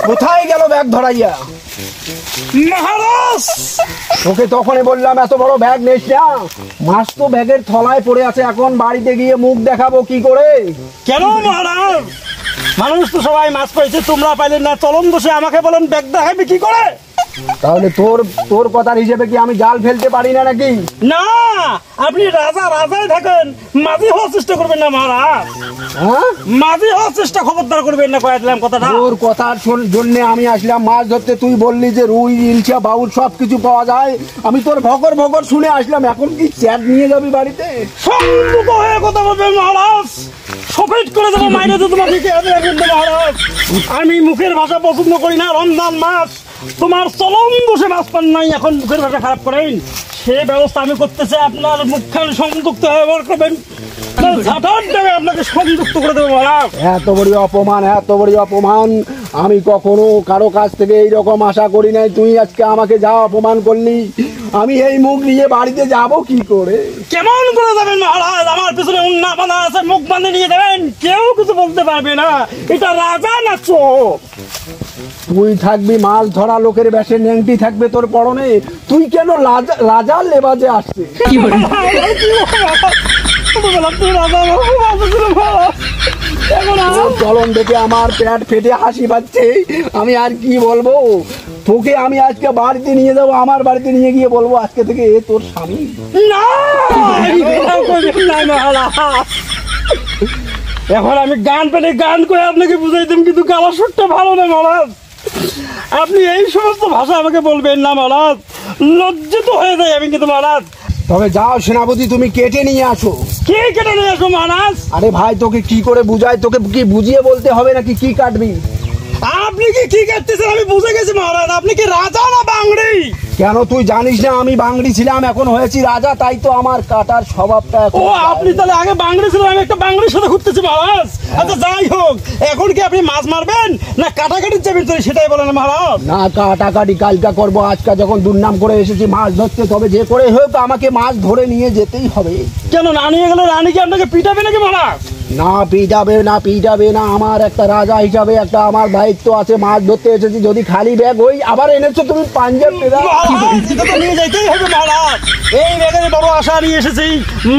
কোথায় গেল ব্যাগ ধরাইয়া? মহারাজ তোকে তখনই বললাম এত বড় ব্যাগ নিস না। মাছ তো ব্যাগের থলায় পড়ে আছে, এখন বাড়িতে গিয়ে মুখ দেখাবো কি করে? কেন মহারাজ? মানুষ তো সবাই মাছ পাইছে, তোমরা পাইলে না। চলন দোষে আমাকে বলেন ব্যাগ দেখাবি কি করে? তাহলে তোর কথার হিসেবে কি আমি জাল ফেলতে পারি না নাকি? না, আপনি রাজা রাজাই থাকেন, মাঝি হওয়ার চেষ্টা করবেন না মহারাজ। হ্যাঁ, মাঝি হওয়ার চেষ্টা খবরদার করবেন না, কয়ে দিলাম কথাটা। তোর কথার জন্য আমি আসলাম মাছ ধরতে। তুই বললি যে রুই, ইলশা, বাউল সব কিছু পাওয়া যায়। আমি তোর ভকর ভকর শুনে আসলাম, এখন কি চ্যাট নিয়ে যাবি বাড়িতে? সম্মুখ হয়ে কথা বলবেন মহারাজ, সফেদ করে দেবো মাইনে তো তোমাকে মহারাজ। আমি মুখের ভাষা পছন্দ করি না। রমজান মাস, তোমার চলন বসে মাছ পান নাই, এখন মুখের ভাষা খারাপ করেন। সে ব্যবস্থা আমি করতেছি। আপনার মুখখান সংযুক্ত ব্যবহার করবেন, আপনাকে সংযুক্ত করে দেবো মহারাজ। এত বড় অপমান, এত বড় অপমান আমি কখনো কারো কাছ থেকে এইরকম আশা করি নাই। তুই আজকে আমাকে যা অপমান করলি, আমি এই মুখ নিয়ে বাড়িতে যাব কি করে? কেমন করে যাবেন মহারাজ? আমার পিছনে উন্না বাঁধা আছে, মুখ বাঁধে নিয়ে যাবেন, কেউ কিছু বলতে পারবে না। এটা রাজা না চোর? তুই থাকবি মাছ ধরা লোকের বেশে, ন্যাংটি থাকবে তোর পরনে। তুই কেন রাজার লেবাজে আসছে? চলন দেখে আমার পেট ফেটে হাসি পাচ্ছে। আমি আর কি বলবো তোকে? আমি আজকে বাড়িতে নিয়ে যাবো, আমার বাড়িতে নিয়ে গিয়ে বলবো আজকে থেকে এ তোর স্বামী। না, এখন আমি গান পেলে গান করে আপনাকে বুঝাইতাম, কিন্তু গাওয়ার সুরটা ভালো না মহারাজ। আপনি এই সমস্ত ভাষা আমাকে বলবেন না মহারাজ, লজ্জিত হয়ে যায় আমি কিন্তু মহারাজ। তবে যাও সেনাপতি, তুমি কেটে নিয়ে আসো। কে কেটে নিয়ে আসো মহারাজ? আরে ভাই, তোকে কি করে বুঝাই? তোকে কি বুঝিয়ে বলতে হবে নাকি কি কাটবি? আপনি কি কাটতেছেন আমি বুঝে গেছি মহারাজ। আপনি কি রাজা না বাংড়ি? কেন তুই জানিস না আমি বাংড়ি ছিলাম, এখন হয়েছি রাজা, তাই তো আমার কাটার স্বভাবটা। ও, আপনি তাহলে আগে বাংড়ি ছিলেন, আমি একটা বাংড়ির সাথে ঘুরতেছি মহারাজ। আচ্ছা যাই হোক, এখন কি আপনি মাছ মারবেন না কাটাকাটি যাবেন সেটাই বলেন মহারাজ। না, কাটাকাটি কালকা করবো। আজকে যখন দুর্নাম করে এসেছি মাছ ধরতে, তবে যে করে হোক আমাকে মাছ ধরে নিয়ে যেতেই হবে। কেন না নিয়ে গেলে রানী কি আপনাকে পিটাবে নাকি মহারাজ? না পিটাবে না, পিটাবে না। আমার একটা রাজা হিসাবে একটা আমার দায়িত্ব আছে। মাছ ধরতে এসেছি, যদি খালি ব্যাগ ওই আবার এনেছো তুমি পাঞ্জাব নিয়ে যাইতেই হবে মহারাজ। এই ব্যাগের বড় আশা নিয়ে এসেছি,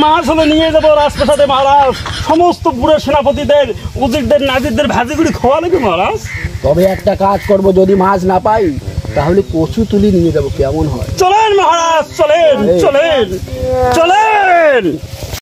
মাছ হলে নিয়ে যাবো রাজপ্রাসাদে মহারাজ। সমস্ত বুড়ো সেনাপতিদের, উজিরদের, নাজিরদের ভাজিগুড়ি খাওয়া নাকি মহারাজ? তবে একটা কাজ করব, যদি মাছ না পাই তাহলে কচু তুলি নিয়ে যাবো, কেমন হয়? চলেন মহারাজ, চলেন চলেন চলেন।